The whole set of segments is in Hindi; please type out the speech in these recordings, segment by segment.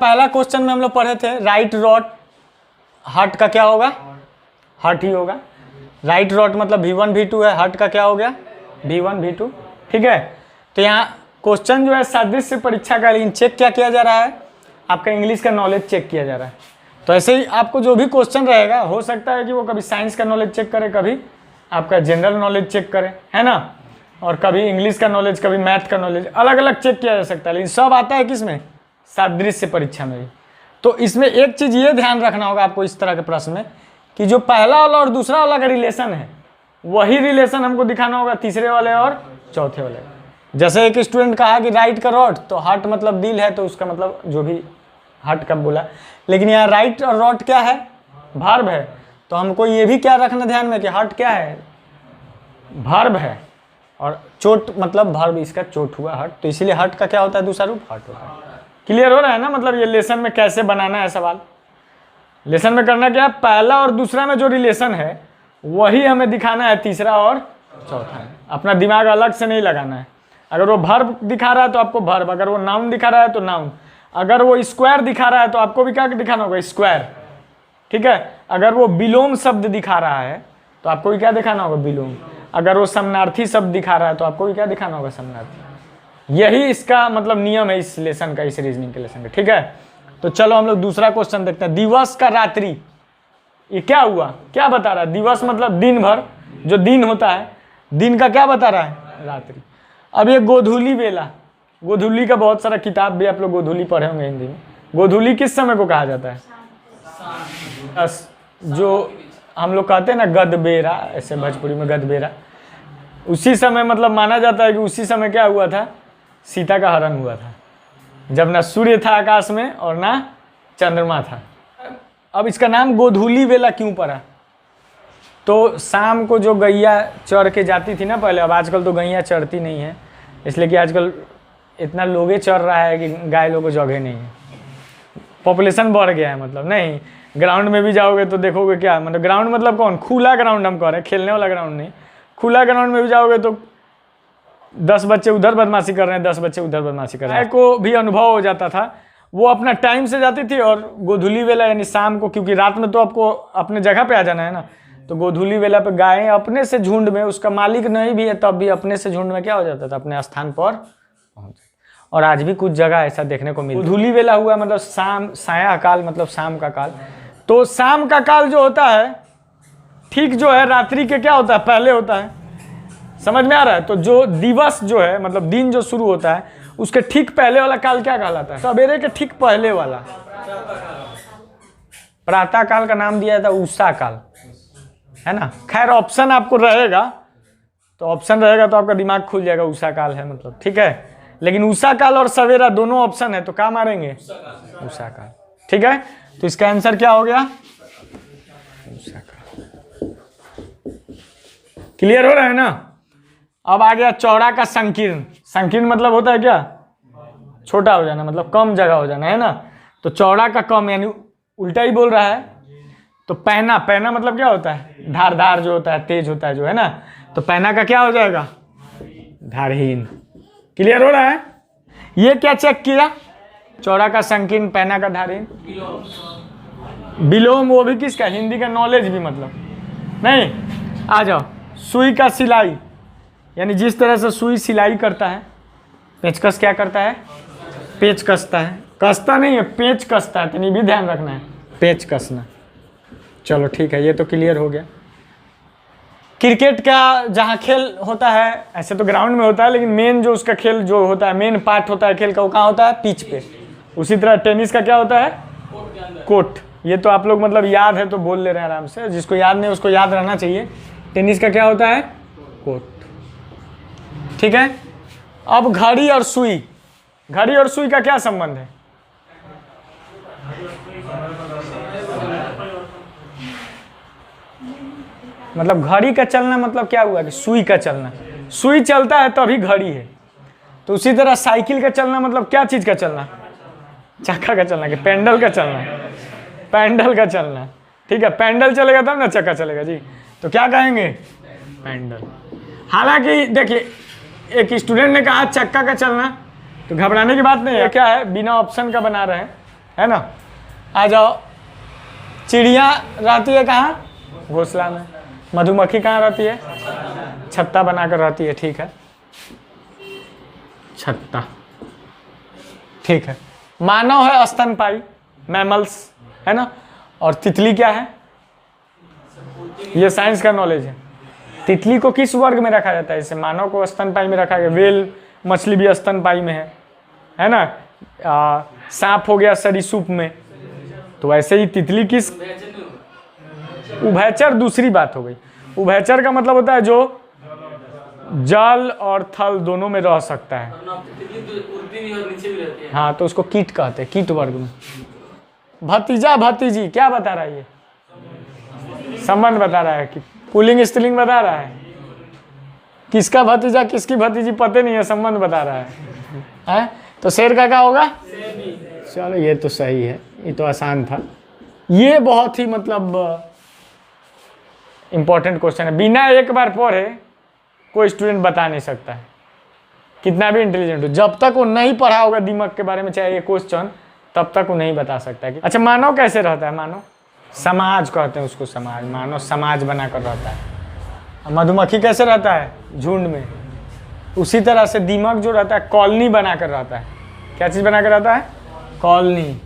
पहला क्वेश्चन में हम लोग पढ़े थे राइट रॉट, हर्ट का क्या होगा, हर्ट ही होगा। राइट रॉट मतलब V1 V2 है, हर्ट का क्या हो गया V1 V2, ठीक है। तो यहाँ क्वेश्चन जो है सादृश्य परीक्षा का, लेकिन चेक क्या किया जा रहा है, आपका इंग्लिश का नॉलेज चेक किया जा रहा है। तो ऐसे ही आपको जो भी क्वेश्चन रहेगा, हो सकता है कि वो कभी साइंस का नॉलेज चेक करे, कभी आपका जनरल नॉलेज चेक करे, है ना, और कभी इंग्लिश का नॉलेज, कभी मैथ का नॉलेज, अलग अलग चेक किया जा सकता है, लेकिन सब आता है किसमें, सादृश्य परीक्षा में भी। तो इसमें एक चीज़ ये ध्यान रखना होगा आपको इस तरह के प्रश्न में, कि जो पहला वाला और दूसरा वाला का रिलेशन है, वही रिलेशन हमको दिखाना होगा तीसरे वाले और चौथे वाले। जैसे एक स्टूडेंट कहा कि राइट का रॉट, तो हार्ट मतलब दिल है, तो उसका मतलब जो भी हार्ट कब बोला, लेकिन यहाँ राइट और रॉट क्या है, वर्ब है। तो हमको ये भी क्या रखना ध्यान में कि हार्ट क्या है, वर्ब है, और चोट मतलब वर्ब, इसका चोट हुआ हर्ट, तो इसीलिए हर्ट का क्या होता है, दूसरा रूप हर्ट होता है। क्लियर हो रहा है ना, मतलब ये लेसन में कैसे बनाना है सवाल। लेसन में करना क्या है, पहला और दूसरा में जो रिलेशन है वही हमें दिखाना है तीसरा और चौथा में। अपना दिमाग अलग से नहीं लगाना है। अगर वो वर्ब दिखा रहा है तो आपको वर्ब, अगर वो नाउन दिखा रहा है तो नाउन, अगर वो स्क्वायर दिखा रहा है तो आपको भी क्या दिखाना होगा, स्क्वायर, ठीक है। अगर वो विलोम शब्द दिखा रहा है तो आपको भी क्या दिखाना होगा, विलोम। अगर वो समनार्थी शब्द दिखा रहा है तो आपको भी क्या दिखाना होगा, समनार्थी। यही इसका मतलब नियम है इस लेसन का, इस रीजनिंग के लेसन का, ठीक है। तो चलो हम लोग दूसरा क्वेश्चन देखते हैं। दिवस का रात्रि, ये क्या हुआ, क्या बता रहा है, दिवस मतलब दिन भर, जो दिन होता है, दिन का क्या बता रहा है, रात्रि। अब ये गोधूली बेला, गोधूली का बहुत सारा किताब भी आप लोग गोधूली पढ़े होंगे हिंदी में। गोधूली किस समय को कहा जाता है, जो हम लोग कहते हैं ना गदबेरा, ऐसे भोजपुरी में गदबेरा, उसी समय मतलब माना जाता है कि उसी समय क्या हुआ था, सीता का हरण हुआ था, जब ना सूर्य था आकाश में और ना चंद्रमा था। अब इसका नाम गोधूली बेला क्यों पड़ा, तो शाम को जो गैया चढ़ के जाती थी ना पहले, अब आजकल तो गैया चढ़ती नहीं है, इसलिए कि आजकल इतना लोगे चढ़ रहा है कि गाय लोगों को जगह नहीं है, पॉपुलेशन बढ़ गया है। मतलब नहीं, ग्राउंड में भी जाओगे तो देखोगे क्या, मतलब ग्राउंड मतलब कौन, खुला ग्राउंड हम कह रहे हैं, खेलने वाला ग्राउंड नहीं, खुला ग्राउंड में भी जाओगे तो 10 बच्चे उधर बदमाशी कर रहे हैं, 10 बच्चे उधर बदमाशी कर रहे हैं। को भी अनुभव हो जाता था, वो अपना टाइम से जाती थी, और गोधूली वेला यानी शाम को, क्योंकि रात में तो आपको अपने जगह पे आ जाना है ना, तो गोधूली वेला पे गायें अपने से झुंड में, उसका मालिक नहीं भी है तब भी अपने से झुंड में क्या हो जाता था, अपने स्थान पर पहुँच। और आज भी कुछ जगह ऐसा देखने को मिलता है। गोधूली वेला हुआ मतलब शाम, साया काल मतलब शाम का काल। तो शाम का काल जो होता है, ठीक जो है रात्रि के क्या होता है, पहले होता है, समझ में आ रहा है। तो जो दिवस जो है मतलब दिन जो शुरू होता है, उसके ठीक पहले वाला काल क्या कहलाता है, सवेरे के ठीक पहले वाला, प्रातः काल का नाम दिया था उषा काल, है ना। खैर ऑप्शन आपको रहेगा, तो ऑप्शन रहेगा तो आपका दिमाग खुल जाएगा, उषा काल है मतलब, ठीक है। लेकिन उषा काल और सवेरा दोनों ऑप्शन है, तो क्या मारेंगे, उषा काल, ठीक है। तो इसका आंसर क्या हो गया, उषा काल। क्लियर हो रहा है ना। अब आ गया चौड़ा का संकीर्ण। संकीर्ण मतलब होता है क्या, छोटा हो जाना, मतलब कम जगह हो जाना, है ना। तो चौड़ा का कम, यानी उल्टा ही बोल रहा है। तो पैना, पैना मतलब क्या होता है, धारदार जो होता है, तेज होता है जो, है ना। तो पैना का क्या हो जाएगा, धारहीन। क्लियर हो रहा है। ये क्या चेक किया, चौड़ा का संकीर्ण, पैना का धारहीन। विलोम वो भी किसका, हिंदी का नॉलेज भी मतलब नहीं। आ जाओ, सुई का सिलाई, यानी जिस तरह से सुई सिलाई करता है, पेचकस क्या करता है, पेच कसता है, कसता नहीं है, पेच कसता है, तो नहीं भी ध्यान रखना है, पेच कसना। चलो ठीक है, ये तो क्लियर हो गया। क्रिकेट का जहाँ खेल होता है, ऐसे तो ग्राउंड में होता है, लेकिन मेन जो उसका खेल जो होता है, मेन पार्ट होता है खेल का, वो कहाँ होता है, पिच पे। उसी तरह टेनिस का क्या होता है, कोर्ट। ये तो आप लोग मतलब याद है तो बोल ले रहे हैं आराम से, जिसको याद नहीं उसको याद रहना चाहिए। टेनिस का क्या होता है, कोर्ट, ठीक है। अब घड़ी और सुई, घड़ी और सुई का क्या संबंध है, मतलब घड़ी का चलना मतलब क्या हुआ कि सुई का चलना, सुई चलता है तभी घड़ी है। तो उसी तरह साइकिल का चलना मतलब क्या चीज का चलना, चक्का का चलना, कि पेंडल का चलना, पेंडल का चलना, ठीक है। पेंडल चलेगा तब ना चक्का चलेगा जी, तो क्या कहेंगे, पेंडल। हालांकि देखिए, एक स्टूडेंट ने कहा चक्का का चलना, तो घबराने की बात नहीं है, क्या है, बिना ऑप्शन का बना रहे हैं, है ना। आ जाओ, चिड़िया रहती है कहाँ? घोंसला में। मधुमक्खी कहाँ रहती है? छत्ता बनाकर रहती है, ठीक है, छत्ता, ठीक है। मानव है स्तनपायी, मैमल्स, है ना। और तितली क्या है? ये साइंस का नॉलेज है। तितली को किस वर्ग में रखा जाता है? जैसे मानव को स्तनपायी में रखा गया, वेल मछली भी स्तनपायी में है ना। सांप हो गया सरीसृप में, तो वैसे ही तितली किस? उभयचर दूसरी बात हो गई। उभयचर का मतलब होता है जो जल और थल दोनों में रह सकता है। हाँ, तो उसको कीट कहते हैं, कीट वर्ग में। भतीजा भतीजी क्या बता रहा है? ये संबंध बता रहा है कि पुल्लिंग स्त्रीलिंग बता रहा है? किसका भतीजा किसकी भतीजी पता नहीं है, संबंध बता रहा है? तो शेर का क्या होगा? चलो ये तो सही है, ये तो आसान था। ये बहुत ही मतलब इंपॉर्टेंट क्वेश्चन है, बिना एक बार पढ़े कोई स्टूडेंट बता नहीं सकता है, कितना भी इंटेलिजेंट हो। जब तक वो नहीं पढ़ा होगा दिमाग के बारे में चाहे ये क्वेश्चन, तब तक वो नहीं बता सकता है। अच्छा, मानव कैसे रहता है? मानव समाज कहते हैं उसको, समाज। मानव समाज बनाकर रहता है। मधुमक्खी कैसे रहता है? झुंड में। उसी तरह से दिमाग जो रहता है कॉलोनी बनाकर रहता है। क्या चीज बनाकर रहता है? कॉलोनी।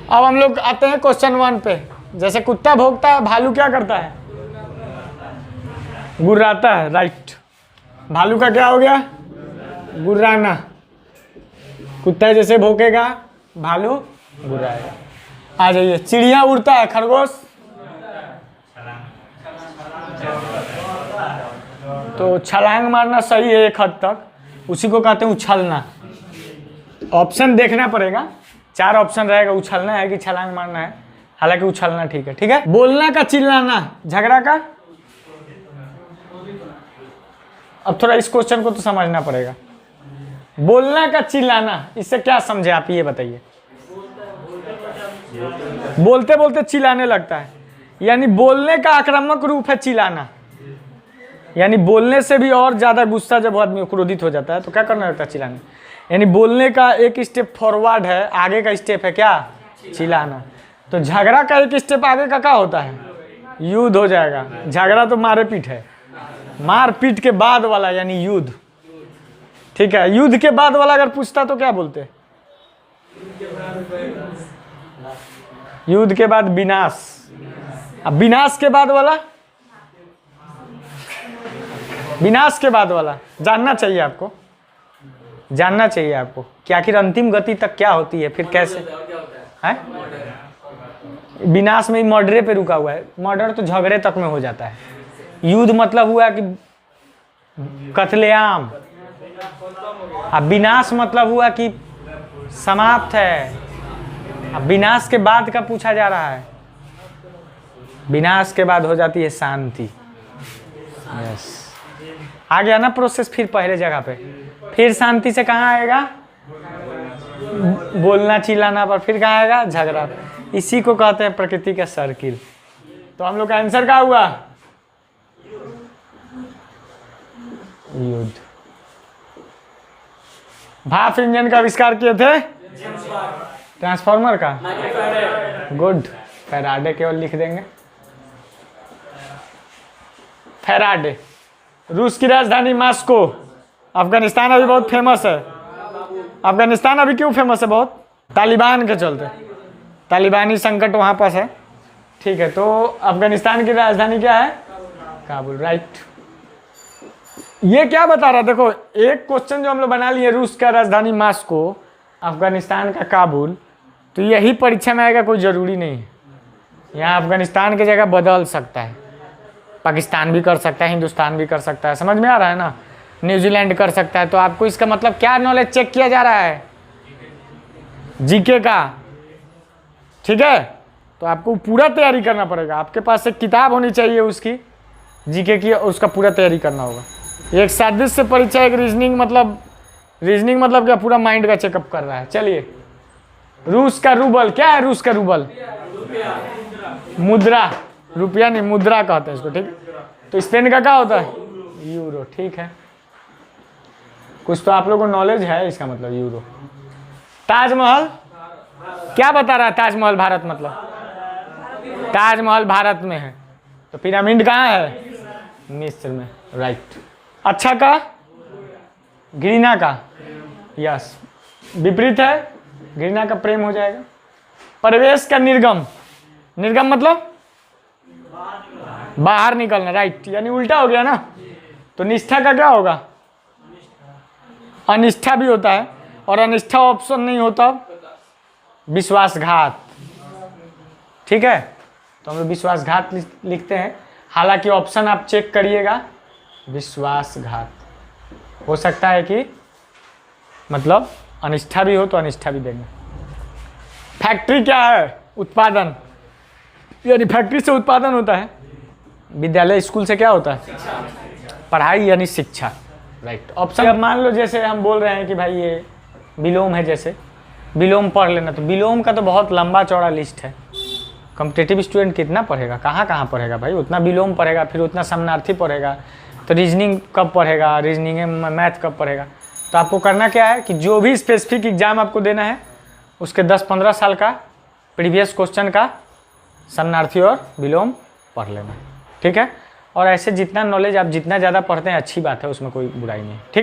अब हम लोग आते हैं क्वेश्चन 1 पे। जैसे कुत्ता भौंकता है, भालू क्या करता है? गुर्राता है, राइट। भालू का क्या हो गया? गुर्राना। कुत्ता जैसे भौंकेगा, भालू गुर्राएगा। आ जाइए, चिड़िया उड़ता है, खरगोश? तो छलांग मारना सही है एक हद तक, उसी को कहते हैं उछलना। ऑप्शन देखना पड़ेगा, 4 ऑप्शन रहेगा, उछलना है कि छलांग मारना है। हालांकि उछलना ठीक है, ठीक है। बोलना का चिल्लाना, झगड़ा का? अब थोड़ा इस क्वेश्चन को तो समझना पड़ेगा। बोलना का चिल्लाना, इससे क्या समझे आप ये बताइए? बोलते बोलते चिल्लाने लगता है, यानी बोलने का आक्रामक रूप है चिल्लाना। यानी बोलने से भी और ज्यादा गुस्सा जब आदमी क्रोधित हो जाता है तो क्या करना लगता है? चिल्लाना। यानी बोलने का एक स्टेप फॉरवर्ड है, आगे का स्टेप है क्या? चिल्लाना। तो झगड़ा का एक स्टेप आगे का क्या होता है? युद्ध हो जाएगा। झगड़ा तो मारे पीट है, मार पीट के बाद वाला यानी युद्ध, ठीक है। युद्ध के बाद वाला अगर पूछता तो क्या बोलते? युद्ध के बाद विनाश। अब विनाश के बाद वाला? विनाश के बाद वाला जानना चाहिए आपको, जानना चाहिए आपको कि आखिर अंतिम गति तक क्या होती है, फिर कैसे है। विनाश में ही मर्डरे पे रुका हुआ है। मर्डर तो झगड़े तक में हो जाता है। युद्ध मतलब हुआ कि कत्लेआम। अब विनाश मतलब हुआ कि समाप्त है। अब विनाश के बाद का पूछा जा रहा है। विनाश के बाद हो जाती है शांति। यस, आ गया ना प्रोसेस। फिर पहले जगह पे, फिर शांति से कहाँ आएगा? बोलना चिल्लाना पर। फिर कहाँ आएगा? झगड़ा। इसी को कहते हैं प्रकृति का सर्किल। तो हम लोग का आंसर क्या हुआ? युद्ध। भाप इंजन का आविष्कार किए थे? ट्रांसफार्मर का? गुड। फैराडे केवल लिख देंगे। फैराडे। रूस की राजधानी मॉस्को। अफगानिस्तान अभी बहुत फेमस है। अफगानिस्तान अभी क्यों फेमस है? बहुत तालिबान के चलते, तालिबानी संकट वहाँ पास है, ठीक है। तो अफगानिस्तान की राजधानी क्या है? काबुल, राइट। ये क्या बता रहा? देखो, एक क्वेश्चन जो हम लोग बना लिए, रूस का राजधानी मॉस्को, अफगानिस्तान का काबुल, तो यही परीक्षा में आएगा, कोई ज़रूरी नहीं है। यहाँ अफगानिस्तान की जगह बदल सकता है, पाकिस्तान भी कर सकता है, हिंदुस्तान भी कर सकता है, समझ में आ रहा है ना, न्यूजीलैंड कर सकता है। तो आपको इसका मतलब क्या नॉलेज चेक किया जा रहा है? जीके का, ठीक है। तो आपको पूरा तैयारी करना पड़ेगा। आपके पास एक किताब होनी चाहिए उसकी, जीके की, उसका पूरा तैयारी करना होगा। एक सादृश्य से परीक्षा, एक रीजनिंग मतलब क्या? पूरा माइंड का चेकअप कर रहा है। चलिए, रूस का रूबल क्या है? रूस का रूबल मुद्रा, रुपया नहीं, मुद्रा कहते हैं इसको, ठीक है। तो स्पेन का क्या होता है? यूरो, ठीक है। कुछ तो आप लोगों को नॉलेज है इसका मतलब। यूरो। ताजमहल क्या बता रहा है ताजमहल भारत मतलब? ताजमहल भारत में है, तो पिरामिड कहाँ है? मिस्र में, राइट। अच्छा का घृणा का, यस, विपरीत है, घृणा का प्रेम हो जाएगा। प्रवेश का निर्गम, निर्गम मतलब बाहर निकलना, राइट, यानी उल्टा हो गया ना। तो निष्ठा का क्या होगा? अनिष्ठा भी होता है, और अनिष्ठा ऑप्शन नहीं होता, विश्वासघात, ठीक है। तो हम लोग विश्वासघात लिखते हैं, हालांकि ऑप्शन आप चेक करिएगा, विश्वासघात हो सकता है कि मतलब अनिष्ठा भी हो तो अनिष्ठा भी देंगे। फैक्ट्री क्या है? उत्पादन, यानी फैक्ट्री से उत्पादन होता है। विद्यालय स्कूल से क्या होता है? पढ़ाई यानी शिक्षा, राइट। ऑप्शन अब मान लो जैसे हम बोल रहे हैं कि भाई ये विलोम है, जैसे विलोम पढ़ लेना, तो विलोम का तो बहुत लंबा चौड़ा लिस्ट है। कॉम्पिटिटिव स्टूडेंट कितना पढ़ेगा, कहाँ कहाँ पढ़ेगा भाई, उतना विलोम पढ़ेगा, फिर उतना समानार्थी पढ़ेगा, तो रीजनिंग कब पढ़ेगा, रीजनिंग में मैथ कब पढ़ेगा। तो आपको करना क्या है कि जो भी स्पेसिफिक एग्जाम आपको देना है उसके 10-15 साल का प्रीवियस क्वेश्चन का समानार्थी और विलोम पढ़ लेना, ठीक है। और ऐसे जितना नॉलेज आप जितना ज़्यादा पढ़ते हैं अच्छी बात है, उसमें कोई बुराई नहीं है, ठीक।